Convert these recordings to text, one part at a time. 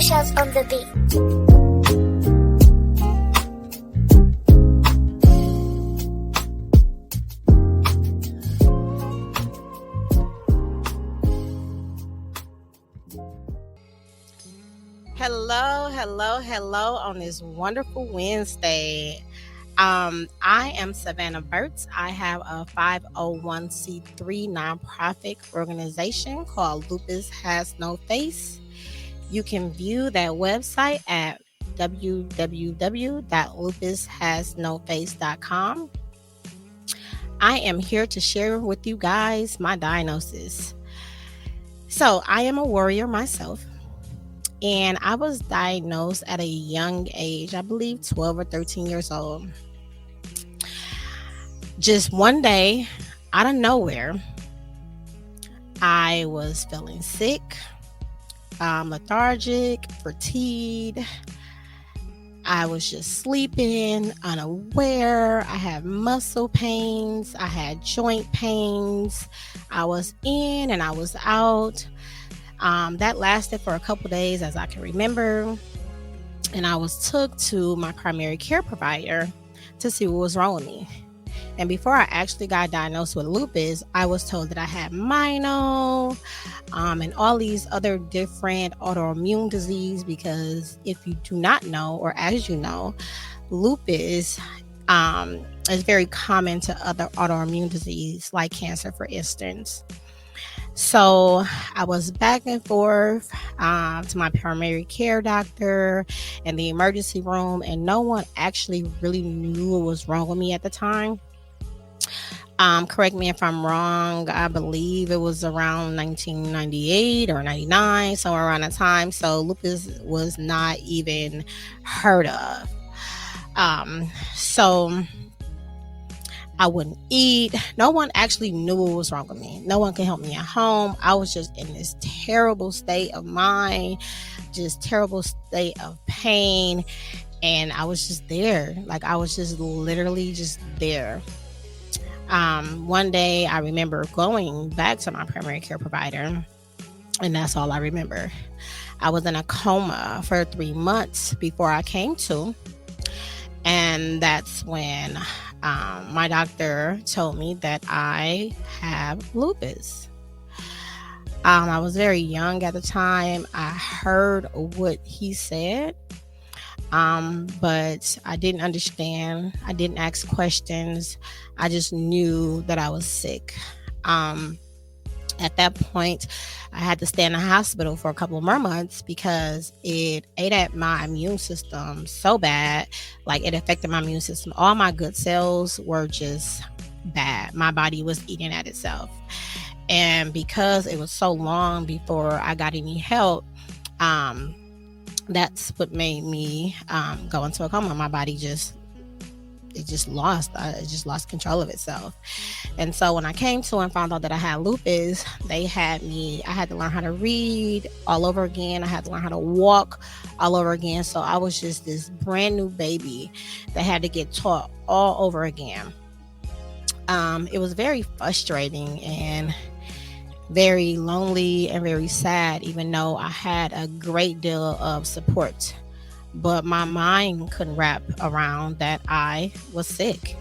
Michelle's on the beat. Hello on this wonderful Wednesday. I am Savannah Burks. I have a 501c3 nonprofit organization called Lupus Has No Face. You can view that website at www.lupushasnoface.com. I am here to share with you guys my diagnosis. So I am a warrior myself. And I was diagnosed at a young age, I believe 12 or 13 years old. Just one day, out of nowhere, I was feeling sick, lethargic, fatigued. I was just sleeping, unaware. I had muscle pains. I had joint pains. I was in and I was out. That lasted for a couple days, as I can remember. And I was took to my primary care provider to see what was wrong with me. And before I actually got diagnosed with lupus, I was told that I had mono and all these other different autoimmune disease, because if you do not know, or as you know, lupus is very common to other autoimmune disease like cancer, for instance. So I was back and forth to my primary care doctor and the emergency room, and no one actually really knew what was wrong with me at the time. Correct me if I'm wrong. I believe it was around 1998 or 99, somewhere around that time. So lupus was not even heard of. So I wouldn't eat. No one actually knew what was wrong with me. No one could help me at home. I was just in this terrible state of mind, just terrible state of pain. And I was just there. Like, I was just literally just there. One day I remember going back to my primary care provider, and that's all I remember. I was in a coma for 3 months before I came to. And that's when my doctor told me that I have lupus. I was very young at the time. I heard what he said, but I didn't understand. I didn't ask questions. I just knew that I was sick. At that point, I had to stay in the hospital for a couple more months because it ate at my immune system so bad. Like, it affected my immune system. All my good cells were just bad. My body was eating at itself. And because it was so long before I got any help, that's what made me go into a coma. My body just lost control of itself. And so when I came to and found out that I had lupus, I had to learn how to read all over again. I had to learn how to walk all over again. So I was just this brand new baby that had to get taught all over again. It was very frustrating and very lonely and very sad, even though I had a great deal of support. But my mind couldn't wrap around that I was sick.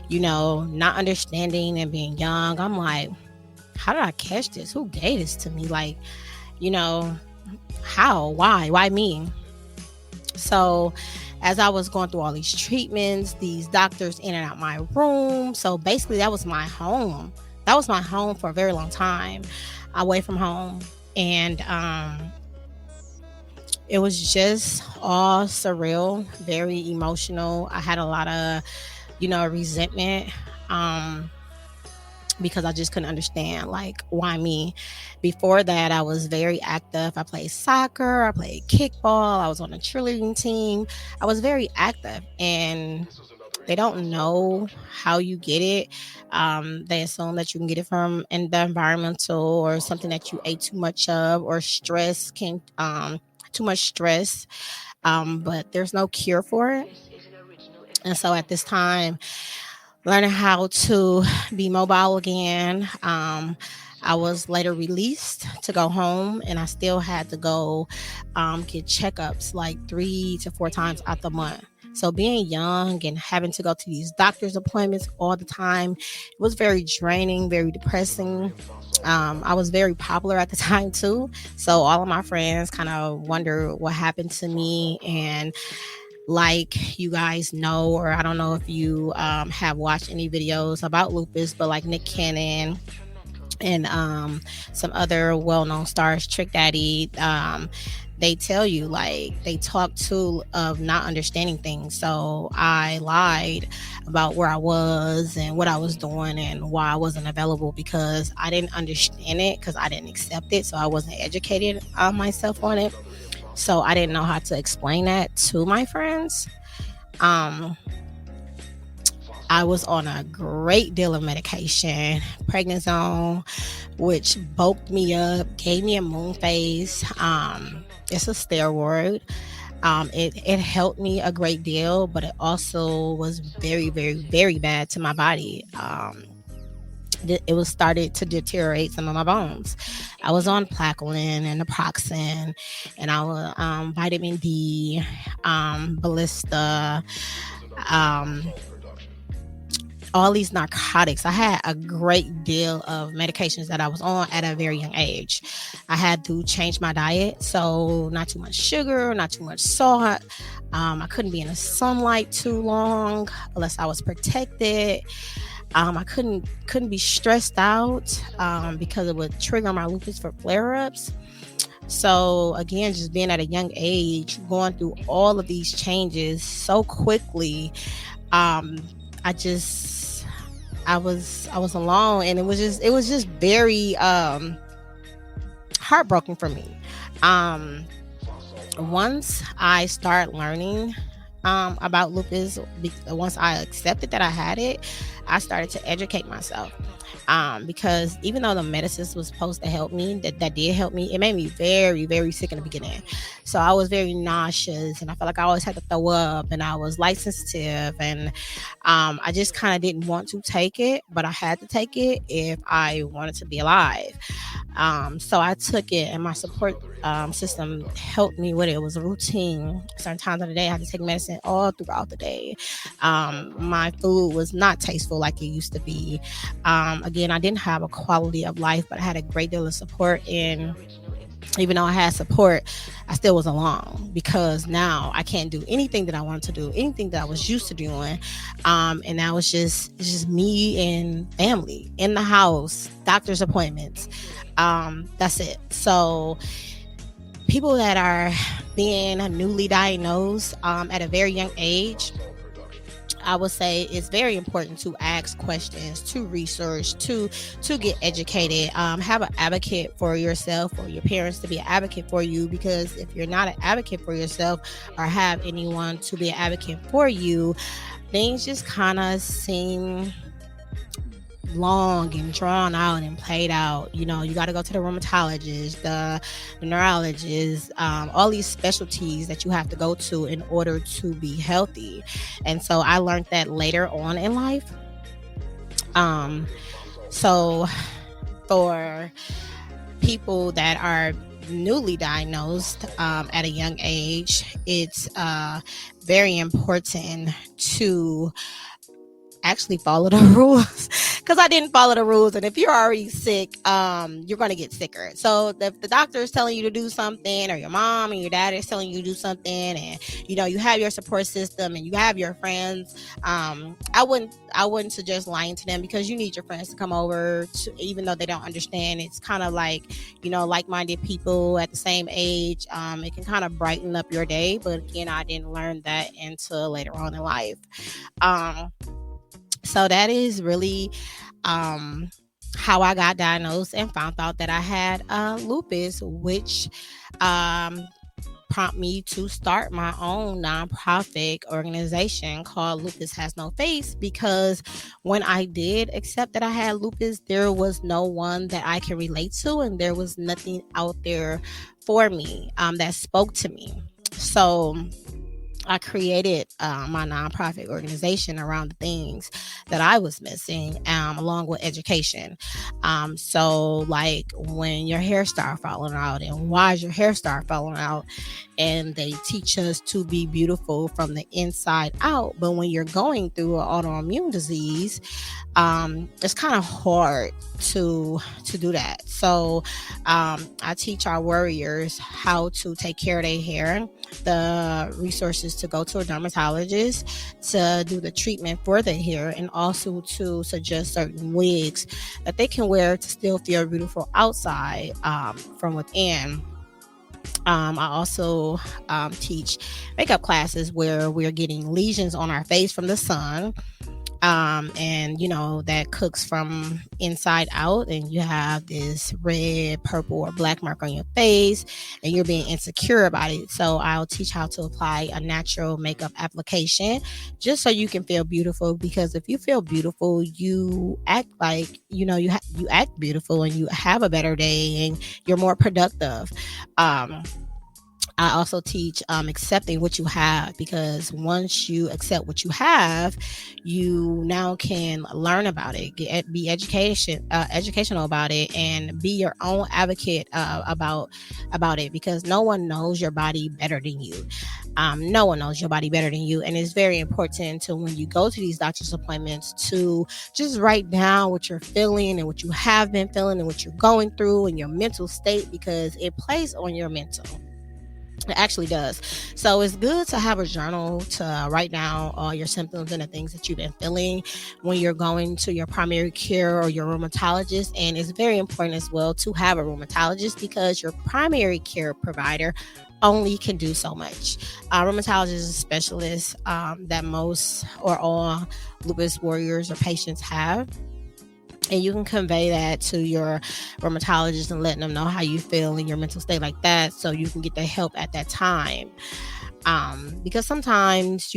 Not understanding and being young. I'm like, how did I catch this? Who gave this to me? Like, how? Why me? So as I was going through all these treatments, these doctors in and out my room. So basically that was my home. That was my home for a very long time, away from home. And it was just all surreal, very emotional. I had a lot of, resentment because I just couldn't understand, like, why me? Before that, I was very active. I played soccer, I played kickball, I was on a cheerleading team. I was very active, and they don't know how you get it. They assume that you can get it from the environmental or something that you ate too much of, or stress too much stress, but there's no cure for it. And so at this time, learning how to be mobile again, I was later released to go home, and I still had to go get checkups like 3 to 4 times out the month. So being young and having to go to these doctor's appointments all the time, it was very draining, very depressing. I was very popular at the time too. So all of my friends kind of wonder what happened to me. And like you guys know, or I don't know if you have watched any videos about lupus, but like Nick Cannon and some other well-known stars, Trick Daddy, they tell you, like, they talk to of not understanding things. So I lied about where I was and what I was doing and why I wasn't available, because I didn't understand it, because I didn't accept it. So I wasn't educated myself on it. So I didn't know how to explain that to my friends. Um, I was on a great deal of medication, prednisone, which bulked me up, gave me a moon face. It's a steroid. It helped me a great deal, but it also was very, very, very bad to my body. It was started to deteriorate some of my bones. I was on plaquenil and naproxen, and I was vitamin D, Ballista, all these narcotics. I had a great deal of medications that I was on at a very young age. I had to change my diet, so not too much sugar, not too much salt. I couldn't be in the sunlight too long unless I was protected. I couldn't be stressed out because it would trigger my lupus for flare-ups. So again, just being at a young age, going through all of these changes so quickly, I was alone, and it was just very heartbroken for me. Once I start learning about lupus, once I accepted that I had it, I started to educate myself. Because even though the medicines was supposed to help me, that did help me, it made me very, very sick in the beginning. So I was very nauseous, and I felt like I always had to throw up, and I was light sensitive, and I just kind of didn't want to take it, but I had to take it if I wanted to be alive. So I took it, and my support system helped me with it. It was a routine. Certain times of the day, I had to take medicine all throughout the day. My food was not tasteful like it used to be. Again, I didn't have a quality of life, but I had a great deal of support. And even though I had support, I still was alone, because now I can't do anything that I wanted to do, anything that I was used to doing. And now it's just me and family in the house, doctor's appointments. That's it. So people that are being newly diagnosed at a very young age, I would say it's very important to ask questions, to research, to get educated. Have an advocate for yourself, or your parents to be an advocate for you, because if you're not an advocate for yourself or have anyone to be an advocate for you, things just kind of seem long and drawn out and played out. You know, you got to go to the rheumatologist, the neurologist, all these specialties that you have to go to in order to be healthy. And so I learned that later on in life. So for people that are newly diagnosed at a young age, it's very important to actually follow the rules, because I didn't follow the rules. And if you're already sick, you're going to get sicker. So if the doctor is telling you to do something, or your mom and your dad is telling you to do something, and you have your support system and you have your friends, I wouldn't suggest lying to them, because you need your friends to come over to, even though they don't understand. It's kind of like, like-minded people at the same age. It can kind of brighten up your day. But again, I didn't learn that until later on in life. So that is really how I got diagnosed and found out that I had lupus, which prompted me to start my own nonprofit organization called Lupus Has No Face, because when I did accept that I had lupus, there was no one that I can relate to, and there was nothing out there for me that spoke to me. So I created my nonprofit organization around the things that I was missing, along with education. So, like when your hair start falling out, and why is your hair start falling out? And they teach us to be beautiful from the inside out. But when you're going through an autoimmune disease, it's kind of hard to do that. So I teach our warriors how to take care of their hair, the resources to go to a dermatologist to do the treatment for their hair, and also to suggest certain wigs that they can wear to still feel beautiful outside, from within. I also teach makeup classes where we're getting lesions on our face from the sun, and that cooks from inside out, and you have this red, purple, or black mark on your face, and you're being insecure about it. So I'll teach how to apply a natural makeup application just so you can feel beautiful, because if you feel beautiful, you act like you act beautiful, and you have a better day, and you're more productive. I also teach accepting what you have, because once you accept what you have, you now can learn about it, be educational about it, and be your own advocate about it, because no one knows your body better than you. No one knows your body better than you, and it's very important to, when you go to these doctor's appointments, to just write down what you're feeling and what you have been feeling and what you're going through and your mental state, because it plays on your mental. It actually does. So it's good to have a journal to write down all your symptoms and the things that you've been feeling when you're going to your primary care or your rheumatologist. And it's very important as well to have a rheumatologist, because your primary care provider only can do so much. Rheumatologist is a specialist that most or all lupus warriors or patients have. And you can convey that to your rheumatologist and letting them know how you feel in your mental state like that, so you can get the help at that time. Because sometimes,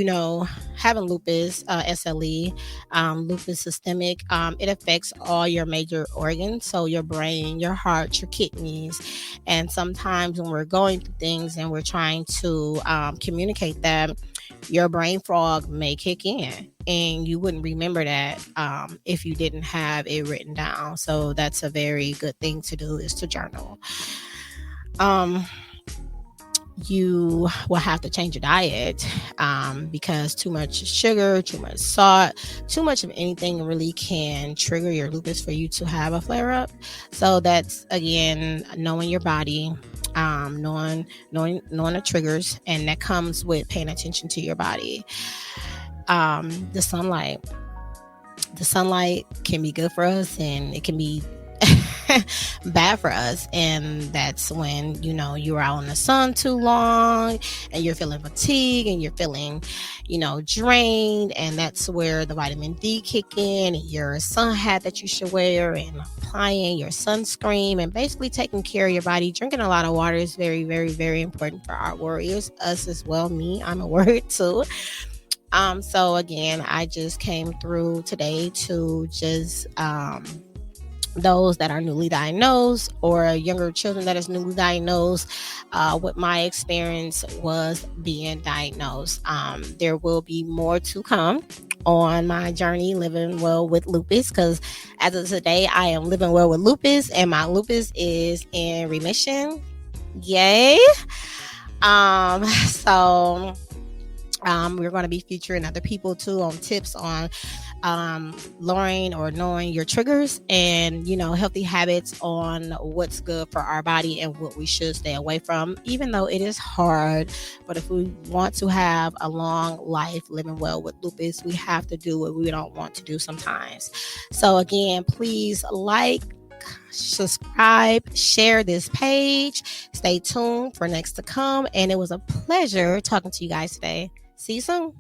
having lupus, SLE, lupus systemic, it affects all your major organs. So your brain, your heart, your kidneys. And sometimes when we're going through things and we're trying to communicate that, your brain fog may kick in, and you wouldn't remember that if you didn't have it written down. So that's a very good thing to do, is to journal. You will have to change your diet, because too much sugar, too much salt, too much of anything really can trigger your lupus for you to have a flare up. So that's, again, knowing your body, knowing the triggers, and that comes with paying attention to your body. The sunlight can be good for us, and it can be bad for us. And that's when you're out in the sun too long, and you're feeling fatigued, and you're feeling drained, and that's where the vitamin D kick in, and your sun hat that you should wear, and applying your sunscreen, and basically taking care of your body. Drinking a lot of water is very, very, very important for our warriors, us as well. I'm a warrior too. So again, I just came through today to just those that are newly diagnosed, or younger children that is newly diagnosed, what my experience was being diagnosed. There will be more to come on my journey living well with lupus, because as of today, I am living well with lupus, and my lupus is in remission. Yay. So we're going to be featuring other people too on tips on lowering or knowing your triggers, and healthy habits on what's good for our body and what we should stay away from, even though it is hard. But if we want to have a long life living well with lupus, we have to do what we don't want to do sometimes. So again, please subscribe, share this page, stay tuned for next to come, and it was a pleasure talking to you guys today. See you soon.